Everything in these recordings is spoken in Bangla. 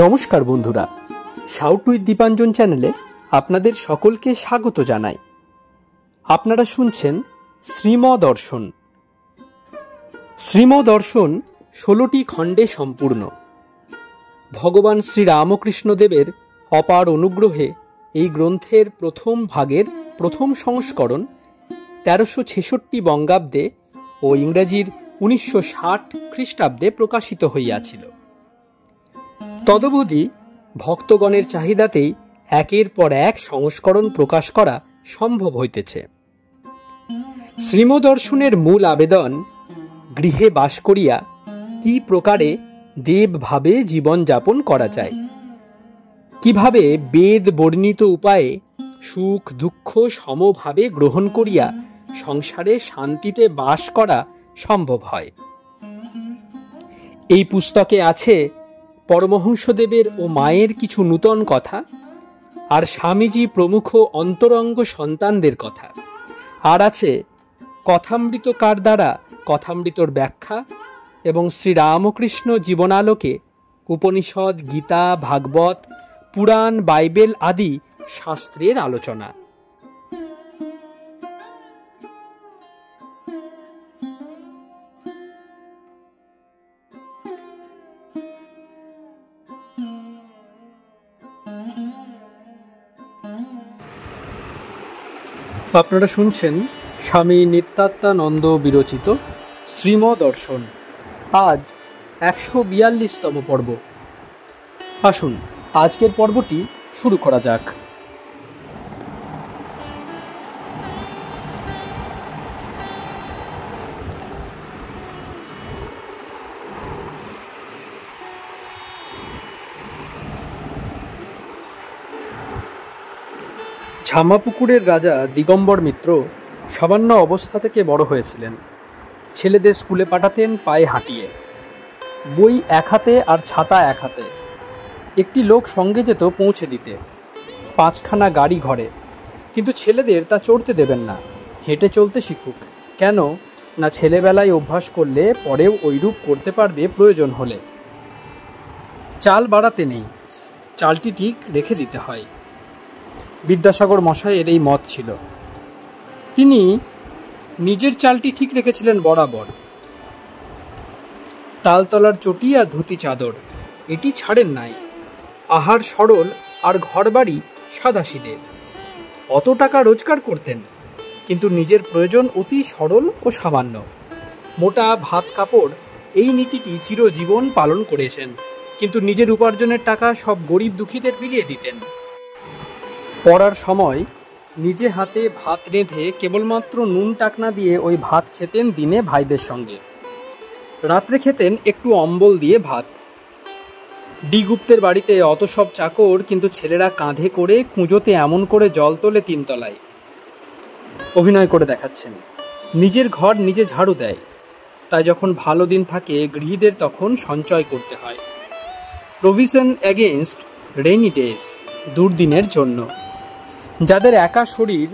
নমস্কার বন্ধুরা, শাউট উইথ দীপাঞ্জন চ্যানেলে আপনাদের সকলকে স্বাগত জানাই। আপনারা শুনছেন শ্রীমদর্শন। শ্রীমদর্শন 16টি খণ্ডে সম্পূর্ণ। ভগবান শ্রীরামকৃষ্ণদেবের অপার অনুগ্রহে এই গ্রন্থের প্রথম ভাগের প্রথম সংস্করণ 1366 বঙ্গাব্দে ও ইংরেজির 1960 খ্রিস্টাব্দে প্রকাশিত হইয়াছিল। তদবধি ভক্তগণের চাহিদাতেই একের পর এক সংস্করণ প্রকাশ করা সম্ভব হইতেছে। শ্রীমদর্শনের মূল আবেদন, গৃহে বাস করিয়া কি প্রকারে দেবভাবে জীবনযাপন করা যায়, কিভাবে বেদ বর্ণিত উপায়ে সুখ দুঃখ সমভাবে গ্রহণ করিয়া সংসারে শান্তিতে বাস করা সম্ভব হয়। এই পুস্তকে আছে পরমহংসদেবের ও মায়ের কিছু নূতন কথা, আর স্বামীজি প্রমুখ অন্তরঙ্গ সন্তানদের কথা, আর আছে কথামৃতকার দ্বারা কথামৃতর ব্যাখ্যা এবং শ্রীরামকৃষ্ণ জীবনালোকে উপনিষদ, গীতা, ভাগবত, পুরাণ, বাইবেল আদি শাস্ত্রের আলোচনা। আপনারা শুনছেন স্বামী নিত্যাত্মানন্দ বিরচিত শ্রীমদর্শন। আজ 142তম পর্ব। আসুন আজকের পর্বটি শুরু করা যাক। ঝামাপুকুরের রাজা দিগম্বর মিত্র সামান্য অবস্থা থেকে বড় হয়েছিলেন। ছেলেদের স্কুলে পাঠাতেন পায়ে হাঁটিয়ে, বই এক হাতে আর ছাতা এক হাতে। একটি লোক সঙ্গে যেত পৌঁছে দিতে, 5খানা গাড়ি ঘরে, কিন্তু ছেলেদের তা চড়তে দেবেন না, হেঁটে চলতে শিখুক। কেন না, ছেলেবেলায় অভ্যাস করলে পরেও ওইরূপ করতে পারবে প্রয়োজন হলে। চাল বাড়াতে নেই, চালটি ঠিক রেখে দিতে হয়। বিদ্যাসাগর মশাইয়ের এই মত ছিল। তিনি নিজের চালটি ঠিক রেখেছিলেন বরাবর। তালতলার চটি আর ধুতি চাদর এটি ছাড়েন নাই। আহার সরল আর ঘরবাড়ি সাদাসিধে। অত টাকা রোজগার করতেন, কিন্তু নিজের প্রয়োজন অতি সরল ও সামান্য। মোটা ভাত কাপড় এই নীতিটি চিরজীবন পালন করেছেন, কিন্তু নিজের উপার্জনের টাকা সব গরিব দুঃখীদের বিলিয়ে দিতেন। পড়ার সময় নিজে হাতে ভাত রেঁধে কেবলমাত্র নুন টাকনা দিয়ে ওই ভাত খেতেন দিনে ভাইদের সঙ্গে। রাত্রে খেতেন একটু অম্বল দিয়ে ভাত। ডি গুপ্তের বাড়িতে অত সব চাকর, কিন্তু ছেলেরা কাঁধে করে কুঁজোতে এমন করে জল তোলে 3 তলায়। অভিনয় করে দেখাচ্ছেন। নিজের ঘর নিজে ঝাড়ু দেয়। তাই যখন ভালো দিন থাকে গৃহীদের তখন সঞ্চয় করতে হয়। প্রভিশন এগেনস্ট রেইনি ডেজ, দুর্দিনের জন্য। যাদের একা শরীর,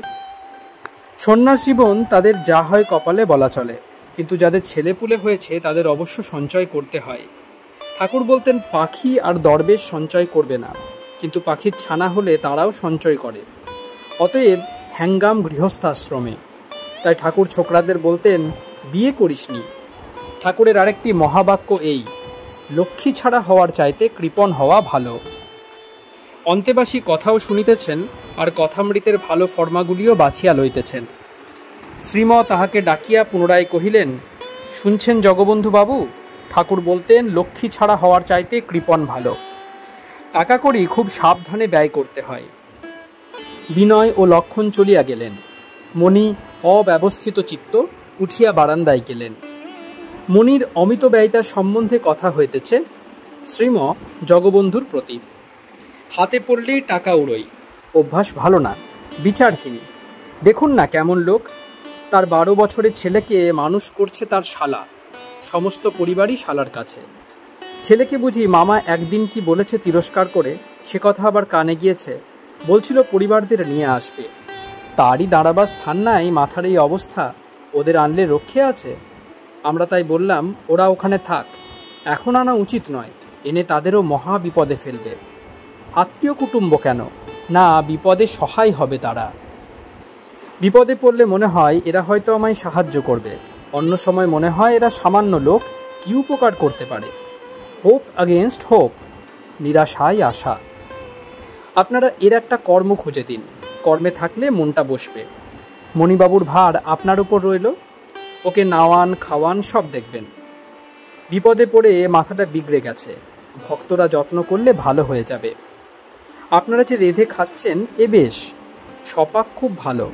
সন্ন্যাস জীবন তাদের যা হয় কপালে বলা চলে, কিন্তু যাদের ছেলেপুলে হয়েছে তাদের অবশ্য সঞ্চয় করতে হয়। ঠাকুর বলতেন পাখি আর দরবেশ সঞ্চয় করবে না, কিন্তু পাখির ছানা হলে তারাও সঞ্চয় করে। অতএব হ্যাঙ্গাম গৃহস্থাশ্রমে। তাই ঠাকুর ছোকরাদের বলতেন বিয়ে করিসনি। ঠাকুরের আরেকটি মহাবাক্য এই, লক্ষ্মী ছাড়া হওয়ার চাইতে কৃপণ হওয়া ভালো। অন্তেবাসী কথাও শুনিতেছেন, আর কথামৃতের ভালো ফর্মাগুলিও বাছিয়া লইতেছেন। শ্রীম তাহাকে ডাকিয়া পুনরায় কহিলেন, শুনছেন জগবন্ধু বাবু, ঠাকুর বলতেন লক্ষ্মী ছাড়া হওয়ার চাইতে কৃপণ ভালো। টাকা করি খুব সাবধানে ব্যয় করতে হয়। বিনয় ও লক্ষণ চলিয়া গেলেন। মণি অব্যবস্থিত চিত্ত উঠিয়া বারান্দায় গেলেন। মণির অমিত ব্যয়িতার সম্বন্ধে কথা হইতেছে শ্রীম জগবন্ধুর প্রতি। হাতে পড়লেই টাকা উড়োই, অভ্যাস ভালো না, বিচারহীন। দেখুন না কেমন লোক, তার 12 বছরের ছেলেকে মানুষ করছে তার শালা, সমস্ত পরিবারই শালার কাছে। ছেলেকে বুঝি মামা একদিন কি বলেছে তিরস্কার করে, সে কথা আবার কানে গিয়েছে। বলছিল পরিবারদের নিয়ে আসবে, তারই দাঁড়াবার স্থান নাই, মাথার এই অবস্থা, ওদের আনলে রক্ষে আছে। আমরা তাই বললাম ওরা ওখানে থাক, এখন আনা উচিত নয়, এনে তাদেরও মহা বিপদে ফেলবে। আত্মীয় কুটুম্ব কেন না, বিপদে সহায় হবে তারা। বিপদে পড়লে মনে হয় এরা হয়তো আমায় সাহায্য করবে, অন্য সময় মনে হয় এরা সামান্য লোক, কি উপকার করতে পারে। হোপ আগেনস্ট হোপ, নিরাশায় আশা। আপনারা এর একটা কর্ম খুঁজে দিন, কর্মে থাকলে মনটা বসবে। মণিবাবুর ভার আপনার উপর রইল, ওকে নাওয়ান খাওয়ান সব দেখবেন। বিপদে পড়ে মাথাটা বিগড়ে গেছে, ভক্তরা যত্ন করলে ভালো হয়ে যাবে। আপনারা যে রেঁধে খাচ্ছেন এ বেশ, সপাক খুব ভালো,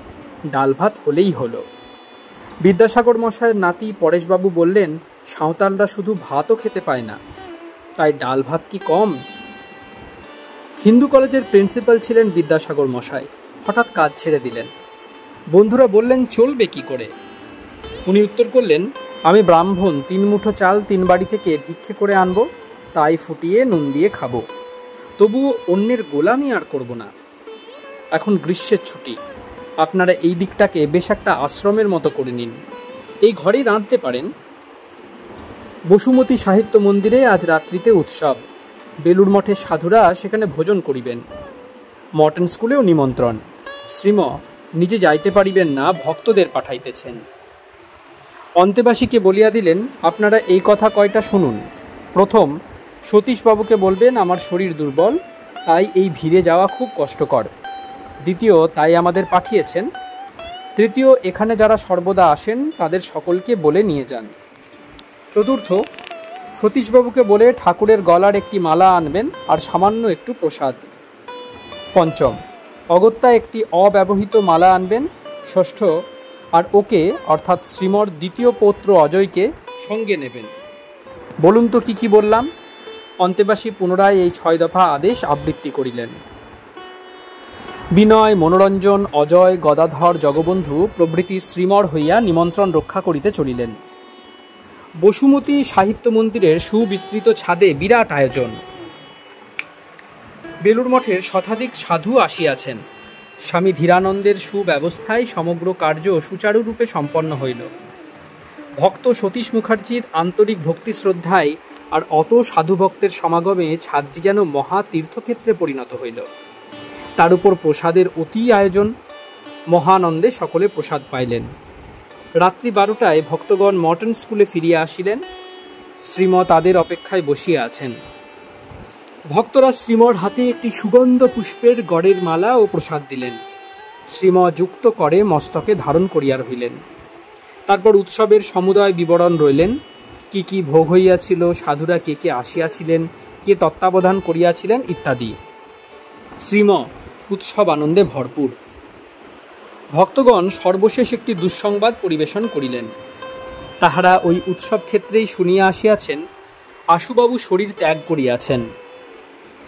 ডাল ভাত হলেই হলো। বিদ্যাসাগর মশাইয়ের নাতি পরেশবাবু বললেন, সাঁওতালরা শুধু ভাতও খেতে পায় না, তাই ডাল ভাত কি কম? হিন্দু কলেজের প্রিন্সিপাল ছিলেন বিদ্যাসাগর মশাই, হঠাৎ কাজ ছেড়ে দিলেন। বন্ধুরা বললেন, চলবে কি করে? উনি উত্তর করলেন, আমি ব্রাহ্মণ, 3 মুঠো চাল 3 বাড়ি থেকে ভিক্ষে করে আনবো, তাই ফুটিয়ে নুন দিয়ে খাবো, তবুও অন্যের গোলামি আর করব না। এখন গ্রীষ্মের ছুটি, আপনারা এই দিকটাকে বেশ একটা আশ্রমের মতো করে নিন, এই ঘরেই রাঁধতে পারেন। বসুমতী সাহিত্য মন্দিরে আজ রাত্রিতে উৎসব, বেলুর মঠের সাধুরা সেখানে ভোজন করিবেন। মর্টন স্কুলেও নিমন্ত্রণ, শ্রীম নিজে যাইতে পারিবেন না, ভক্তদের পাঠাইতেছেন। অন্তেবাসীকে বলিয়া দিলেন, আপনারা এই কথা কয়টা শুনুন। প্রথম, সতীশবাবুকে বলবেন আমার শরীর দুর্বল, তাই এই ভিড়ে যাওয়া খুব কষ্টকর। দ্বিতীয়, তাই আমাদের পাঠিয়েছেন। তৃতীয়, এখানে যারা সর্বদা আসেন তাদের সকলকে বলে নিয়ে যান। চতুর্থ, সতীশবাবুকে বলে ঠাকুরের গলার একটি মালা আনবেন আর সামান্য একটু প্রসাদ। পঞ্চম, অগত্যা একটি অব্যবহৃত মালা আনবেন। ষষ্ঠ, আর ওকে অর্থাৎ শ্রীমর দ্বিতীয় পৌত্র অজয়কে সঙ্গে নেবেন। বলুন তো কি কি বললাম? অন্তেবাসী পুনরায় এই 6 দফা আদেশ আবৃত্তি করিলেন। বিনয়, মনোরঞ্জন, অজয়, গদাধর, জগবন্ধু প্রভৃতি শ্রীমর হইয়া নিমন্ত্রণ রক্ষা করিতে চলিলেন। বসুমতী সাহিত্য মন্দিরের সুবিস্তৃত ছাদে বিরাট আয়োজন। বেলুর মঠের শতাধিক সাধু আসিয়াছেন। স্বামী ধীরানন্দের সুব্যবস্থায় সমগ্র কার্য সুচারুরূপে সম্পন্ন হইল। ভক্ত সতীশ মুখার্জির আন্তরিক ভক্তি শ্রদ্ধায় আর অত সাধু ভক্তের সমাগমে ছাদটি যেন মহা তীর্থক্ষেত্রে পরিণত হইল। তার উপর প্রসাদের অতি আয়োজন, মহানন্দে সকলে প্রসাদ পাইলেন। রাত্রি 12টায় ভক্তগণ মর্টন স্কুলে ফিরিয়া আসিলেন। শ্রীম তাদের অপেক্ষায় বসিয়া আছেন। ভক্তরা শ্রীমর হাতে একটি সুগন্ধ পুষ্পের গড়ের মালা ও প্রসাদ দিলেন। শ্রীম যুক্ত করে মস্তকে ধারণ করিয়া রহিলেন। তারপর উৎসবের সমুদয় বিবরণ রইলেন, কি কি ভোগ হইয়াছিল, সাধুরা কে কে আসিয়াছিলেন, কে তত্ত্বাবধান করিয়াছিলেন ইত্যাদি। শ্রীম উৎসব আনন্দে ভরপুর। ভক্তগণ সর্বশেষ একটি দুঃসংবাদ পরিবেশন করিলেন। তাহারা ওই উৎসব ক্ষেত্রেই শুনিয়া আসিয়াছেন, আশুবাবু শরীর ত্যাগ করিয়াছেন।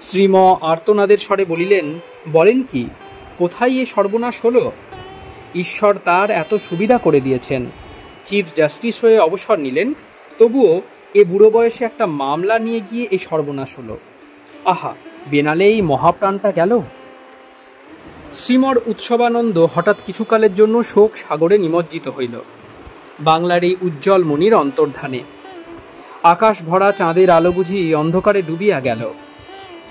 শ্রীম আর্তনাদের স্বরে বলিলেন, বলেন কি, কোথায় এ সর্বনাশ হলো? ঈশ্বর তার এত সুবিধা করে দিয়েছেন, চিফ জাস্টিস হয়ে অবসর নিলেন, তবুও এ বুড়ো বয়সে একটা মামলা নিয়ে গিয়ে এই সর্বনাশ হলো। আহা, বেনালে এই মহাপ্রাণটা গেল। শ্রীমর উৎসবানন্দ হঠাৎ কিছুকালের জন্য শোক সাগরে নিমজ্জিত হইল। বাংলার এই উজ্জ্বল মণির অন্তর্ধানে আকাশ ভরা চাঁদের আলো বুঝি অন্ধকারে ডুবিয়া গেল।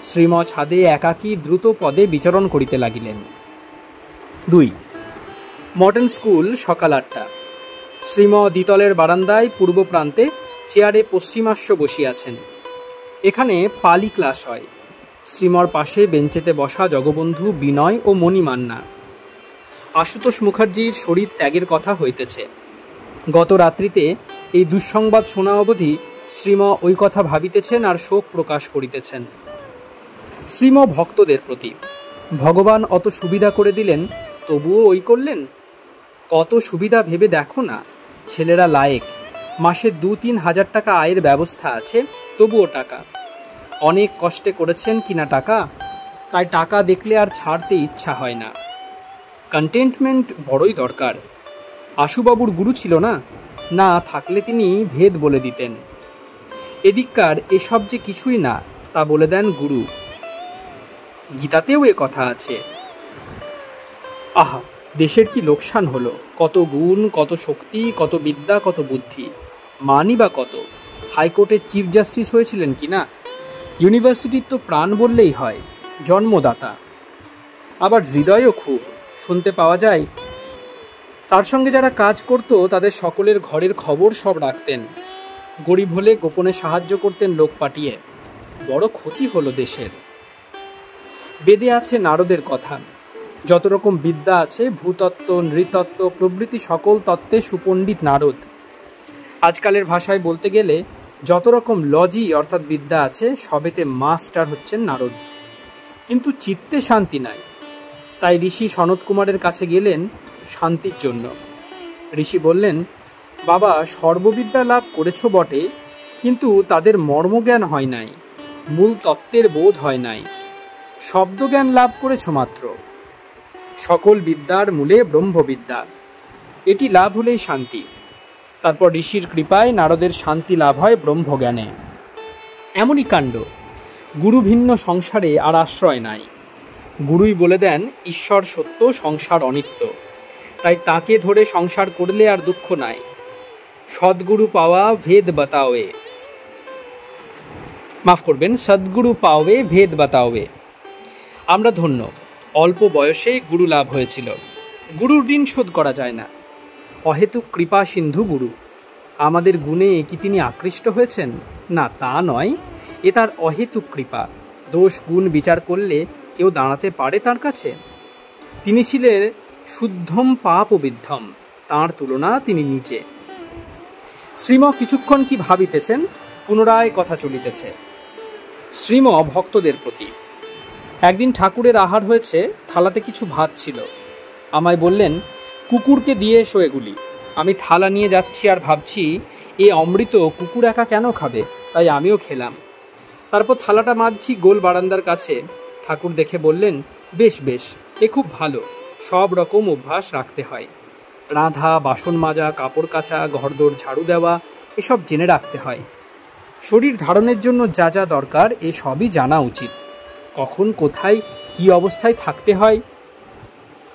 শ্রীম ছাদে একাকী দ্রুত পদে বিচরণ করিতে লাগিলেন। 2, মর্টন স্কুল সকাল 8টা। শ্রীম দ্বিতলের বারান্দায় পূর্ব প্রান্তে চেয়ারে পশ্চিমাস্য বসিয়াছেন। এখানে পালি ক্লাস হয়। শ্রীমর পাশে বেঞ্চেতে বসা জগবন্ধু, বিনয় ও মণিমান্না। আশুতোষ মুখার্জির শরীর ত্যাগের কথা হইতেছে। গত রাত্রিতে এই দুঃসংবাদ শোনা অবধি শ্রীম ওই কথা ভাবিতেছেন আর শোক প্রকাশ করিতেছেন। শ্রীম ভক্তদের প্রতি, ভগবান অত সুবিধা করে দিলেন, তবুও ওই করলেন। কত সুবিধা ভেবে দেখো না। ছেলেরা লায়েক, মাসে 2-3 হাজার টাকা আয়ের ব্যবস্থা আছে, তবুও টাকা। অনেক কষ্টে করেছেন কিনা টাকা, তাই টাকা দেখলে আর ছাড়তে ইচ্ছা হয় না। কন্টেন্টমেন্ট বড়ই দরকার। আশুবাবুর গুরু ছিল না, না থাকলে তিনি ভেদ বলে দিতেন। এদিককার এসব যে কিছুই না তা বলে দেন গুরু। গীতাতেও এ কথা আছে। আহা, দেশের কি লোকসান হলো! কত গুণ, কত শক্তি, কত বিদ্যা, কত বুদ্ধি, মানই বা কত! হাইকোর্টের চিফ জাস্টিস হয়েছিলেন কি না, ইউনিভার্সিটির তো প্রাণ বললেই হয়, জন্মদাতা। আবার হৃদয়ও খুব, শুনতে পাওয়া যায় তার সঙ্গে যারা কাজ করত তাদের সকলের ঘরের খবর সব রাখতেন। গরিব হলে গোপনে সাহায্য করতেন লোক পাঠিয়ে। বড় ক্ষতি হলো দেশের। বেদে আছে নারদের কথা। যত রকম বিদ্যা আছে, ভূতত্ত্ব, নৃতত্ত্ব প্রভৃতি সকল তত্ত্বে সুপণ্ডিত নারদ। আজকালের ভাষায় বলতে গেলে যত রকম লজি অর্থাৎ বিদ্যা আছে সবেতে মাস্টার হচ্ছেন নারদ। কিন্তু চিত্তে শান্তি নাই। তাই ঋষি সনত কুমারের কাছে গেলেন শান্তির জন্য। ঋষি বললেন, বাবা, সর্ববিদ্যা লাভ করেছ বটে, কিন্তু তাদের মর্মজ্ঞান হয় নাই, মূল তত্ত্বের বোধ হয় নাই। শব্দজ্ঞান লাভ করেছ মাত্র। সকল বিদ্যার মূলে ব্রহ্মবিদ্যা, এটি লাভ হলেই শান্তি। তারপর ঋষির কৃপায় নারদের শান্তি লাভ হয় ব্রহ্মজ্ঞানে। এমনই কাণ্ড। গুরু ভিন্ন সংসারে আর আশ্রয় নাই। গুরুই বলে দেন ঈশ্বর সত্য, সংসার অনিত্য। তাই তাকে ধরে সংসার করলে আর দুঃখ নাই। সদ্গুরু পাওয়া ভেদ বাতাওয়ে, মাফ করবেন, সদ্গুরু পাওয়ে ভেদ বাতাওয়ে। আমরা ধন্য, অল্প বয়সে গুরু লাভ হয়েছিল। গুরুর ঋণ শোধ করা যায় না। অহেতুক কৃপা সিন্ধু গুরু। আমাদের গুণে কি তিনি আকৃষ্ট হয়েছেন? না, তা নয়, এ তার অহেতুক কৃপা। দোষ গুণ বিচার করলে কেউ দাঁড়াতে পারে তার কাছে? তিনি ছিলেন শুদ্ধম পাপ বিদ্ধম, তাঁর তুলনা তিনি নিজে। শ্রীম কিছুক্ষণ কি ভাবিতেছেন, পুনরায় কথা চলিতেছে। শ্রীম ভক্তদের প্রতি। একদিন ঠাকুরের আহার হয়েছে, থালাতে কিছু ভাত ছিল। আমায় বললেন, কুকুরকে দিয়ে এসো এগুলি। আমি থালা নিয়ে যাচ্ছি আর ভাবছি, এ অমৃত কুকুর একা কেন খাবে? তাই আমিও খেলাম। তারপর থালাটা মাজছি গোল বারান্দার কাছে। ঠাকুর দেখে বললেন, বেশ বেশ, এ খুব ভালো। সব রকম অভ্যাস রাখতে হয়। রাঁধা, বাসন মাজা, কাপড় কাচা, ঘরদোর ঝাড়ু দেওয়া, এসব জেনে রাখতে হয়। শরীর ধারণের জন্য যা যা দরকার এ সবই জানা উচিত। কখন কোথায় কি অবস্থায় থাকতে হয়।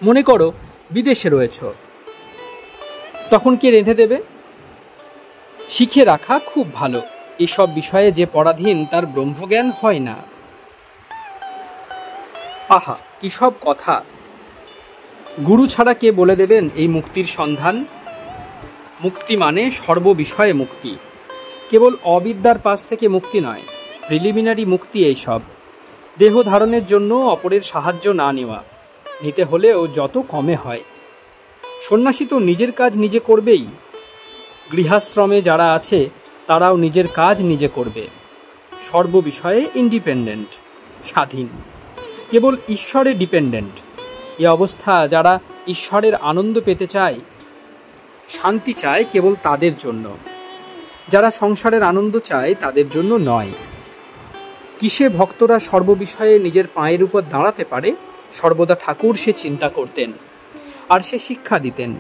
মনে করো বিদেশে রয়েছ, তখন কে রেঁধে দেবে? শিখে রাখা খুব ভালো। এসব বিষয়ে যে পরাধীন তার ব্রহ্মজ্ঞান হয় না। আহা, কি সব কথা! গুরু ছাড়া কে বলে দেবেন এই মুক্তির সন্ধান? মুক্তি মানে সর্ববিষয়ে মুক্তি। কেবল অবিদ্যার পাশ থেকে মুক্তি নয়, প্রিলিমিনারি মুক্তি এই সব। দেহ ধারণের জন্য অপরের সাহায্য না নেওয়া, নিতে হলেও যত কমে হয়। সন্ন্যাসী তো নিজের কাজ নিজে করবেই। গৃহাশ্রমে যারা আছে তারাও নিজের কাজ নিজে করবে। সর্ববিষয়ে ইন্ডিপেন্ডেন্ট, স্বাধীন, কেবল ঈশ্বরে ডিপেন্ডেন্ট। এ অবস্থা যারা ঈশ্বরের আনন্দ পেতে চায়, শান্তি চায়, কেবল তাদের জন্য। যারা সংসারের আনন্দ চায় তাদের জন্য নয়। কিসে ভক্তরা সর্ববিষয়ে নিজের পায়ের উপর দাঁড়াতে পারে, সর্বদা ঠাকুর সে চিন্তা করতেন, আর সে শিক্ষা দিতেন।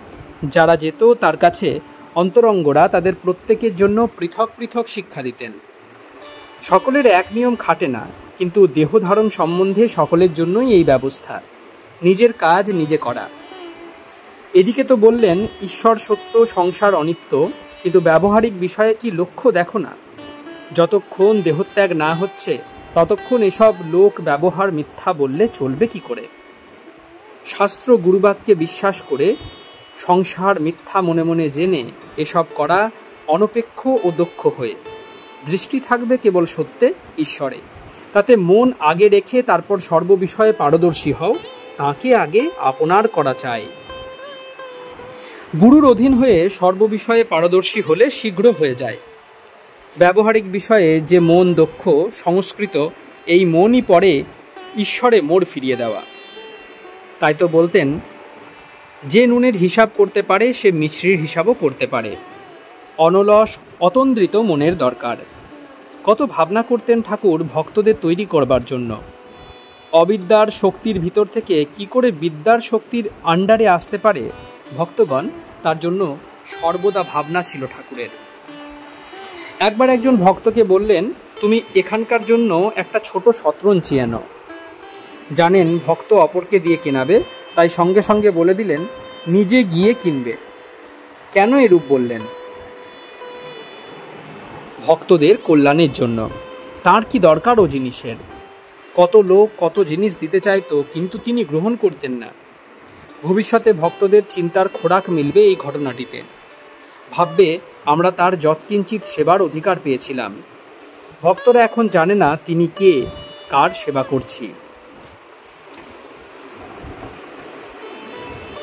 যারা যেত তার কাছে, অন্তরঙ্গরা তাদের প্রত্যেকের জন্য পৃথক পৃথক শিক্ষা দিতেন। সকলের এক নিয়ম খাটে না, কিন্তু দেহধারণ সম্বন্ধে সকলের জন্যই এই ব্যবস্থা, নিজের কাজ নিজে করা। এদিকে তো বললেন ঈশ্বর সত্য, সংসার অনিত্য, কিন্তু ব্যবহারিক বিষয়ে কি লক্ষ্য দেখো না? যতক্ষণ দেহত্যাগ না হচ্ছে ততক্ষণ এসব লোক ব্যবহার মিথ্যা বললে চলবে কি করে? শাস্ত্র গুরুবাক্যে বিশ্বাস করে সংসার মিথ্যা মনে মনে জেনে এসব করা অনপেক্ষ ও দক্ষ হয়ে। দৃষ্টি থাকবে কেবল সত্যে, ঈশ্বরে। তাতে মন আগে রেখে তারপর সর্ববিষয়ে পারদর্শী হও, তাকে আগে আপনার করা চাই। গুরুর অধীন হয়ে সর্ববিষয়ে পারদর্শী হলে শীঘ্র হয়ে যায়। ব্যবহারিক বিষয়ে যে মন দক্ষ, সংস্কৃত, এই মনই পরে ঈশ্বরে মোড় ফিরিয়ে দেওয়া। তাই তো বলতেন, যে নুনের হিসাব করতে পারে সে মিছরির হিসাবও করতে পারে। অনলস অতন্দ্রিত মনের দরকার। কত ভাবনা করতেন ঠাকুর ভক্তদের তৈরি করবার জন্য। অবিদ্যার শক্তির ভিতর থেকে কি করে বিদ্যার শক্তির আন্ডারে আসতে পারে ভক্তগণ, তার জন্য সর্বদা ভাবনা ছিল ঠাকুরের। একবার একজন ভক্তকে বললেন, তুমি এখানকার জন্য একটা ছোট শতরঞ্চি এনো। জানেন ভক্ত অপরকে দিয়ে কেনাবে, তাই সঙ্গে সঙ্গে বলে দিলেন নিজে গিয়ে কিনবে। কেন এরূপ বললেন? ভক্তদের কল্যাণের জন্য। তার কি দরকার ও জিনিসের? কত লোক কত জিনিস দিতে চাইতো, কিন্তু তিনি গ্রহণ করতেন না। ভবিষ্যতে ভক্তদের চিন্তার খোরাক মিলবে এই ঘটনাটিতে। ভাববে আমরা তার যৎকিঞ্চিত সেবার অধিকার পেয়েছিলাম। ভক্তরা এখন জানে না তিনি কে, কার সেবা করছি।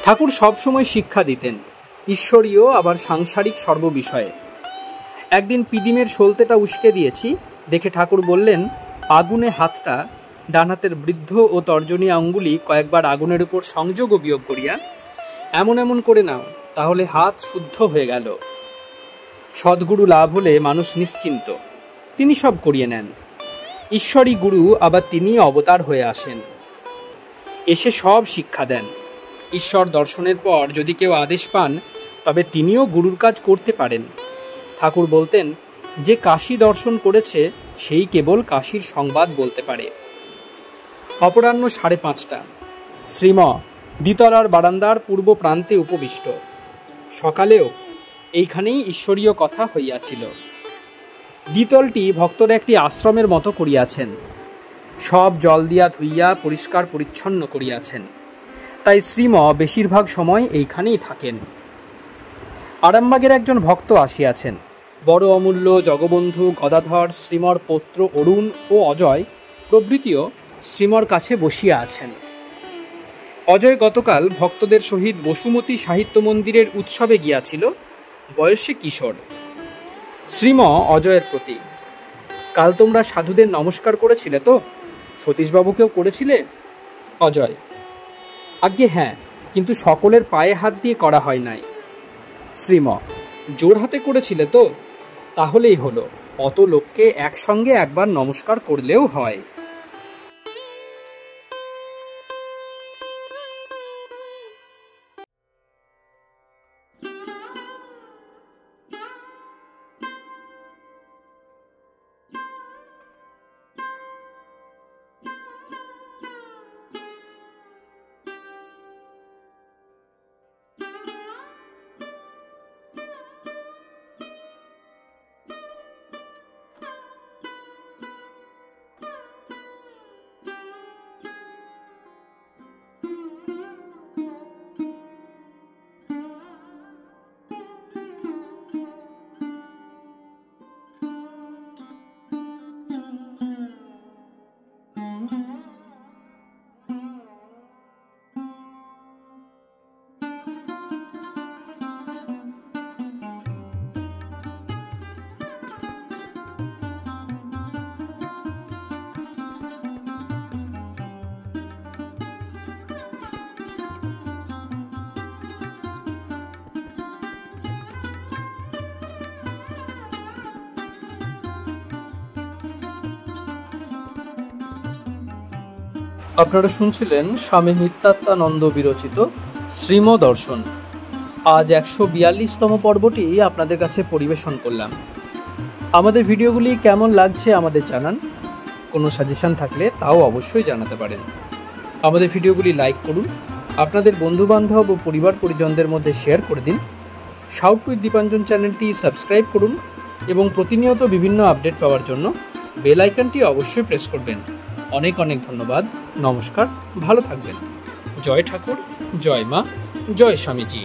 ঠাকুর সবসময় শিক্ষা দিতেন, ঈশ্বরীয় আবার সাংসারিক সর্ববিষয়ে। একদিন পিদিমের সলতেটা উস্কে দিয়েছি দেখে ঠাকুর বললেন, আগুনে হাতটা, ডান হাতের বৃদ্ধ ও তর্জনী আঙ্গুলি কয়েকবার আগুনের উপর সংযোগ ও বিয়োগ করিয়া এমন এমন করে নাও, তাহলে হাত শুদ্ধ হয়ে গেল। সদ্গুরু লাভ হলে মানুষ নিশ্চিন্ত, তিনি সব করিয়ে নেন। ঈশ্বরী গুরু আবার তিনি অবতার হয়ে আসেন, এসে সব শিক্ষা দেন। ঈশ্বর দর্শনের পর যদি কেউ আদেশ পান, তবে তিনিও গুরুর কাজ করতে পারেন। ঠাকুর বলতেন, যে কাশী দর্শন করেছে সেই কেবল কাশীর সংবাদ বলতে পারে। অপরাহ্ন 5:30। শ্রীম দ্বিতলার বারান্দার পূর্ব প্রান্তে উপবিষ্ট। সকালেও এইখানেই ঈশ্বরীয় কথা হইয়াছিল। দ্বিতলটি ভক্তরা একটি আশ্রমের মতো করিয়াছেন, সব জল দিয়া ধুইয়া পরিষ্কার পরিচ্ছন্ন করিয়াছেন। তাই শ্রীম বেশিরভাগ সময় এইখানেই থাকেন। আরামবাগের একজন ভক্ত আসিয়াছেন। বড় অমূল্য, জগবন্ধু, গদাধর, শ্রীমর পৌত্র অরুণ ও অজয় প্রভৃতিও শ্রীমর কাছে বসিয়া আছেন। অজয় গতকাল ভক্তদের সহিত বসুমতী সাহিত্য মন্দিরের উৎসবে গিয়াছিল, বয়সে কিশোর। শ্রীম অজয়ের প্রতি, কাল তোমরা সাধুদের নমস্কার করেছিলে তো? সতীশবাবুকেও করেছিলে? অজয়, আজ্ঞে হ্যাঁ, কিন্তু সকলের পায়ে হাত দিয়ে করা হয় নাই। শ্রীম, জোর হাতে করেছিলে তো? তাহলেই হলো, অত লোককে একসঙ্গে একবার নমস্কার করলেও হয়। আপনারা শুনছিলেন স্বামী নিত্যাত্মানন্দ বিরচিত শ্রীম দর্শন। আজ 142তম পর্বটি আপনাদের কাছে পরিবেশন করলাম। আমাদের ভিডিওগুলি কেমন লাগছে আমাদের জানান। কোনো সাজেশন থাকলে তাও অবশ্যই জানাতে পারেন। আমাদের ভিডিওগুলি লাইক করুন, আপনাদের বন্ধুবান্ধব ও পরিবার পরিজনদের মধ্যে শেয়ার করে দিন। শাউট উইথ দীপাঞ্জন চ্যানেলটি সাবস্ক্রাইব করুন এবং প্রতিনিয়ত বিভিন্ন আপডেট পাওয়ার জন্য বেল আইকনটি অবশ্যই প্রেস করবেন। অনেক অনেক ধন্যবাদ। নমস্কার, ভালো থাকবেন। জয় ঠাকুর, জয় মা, জয় স্বামীজি।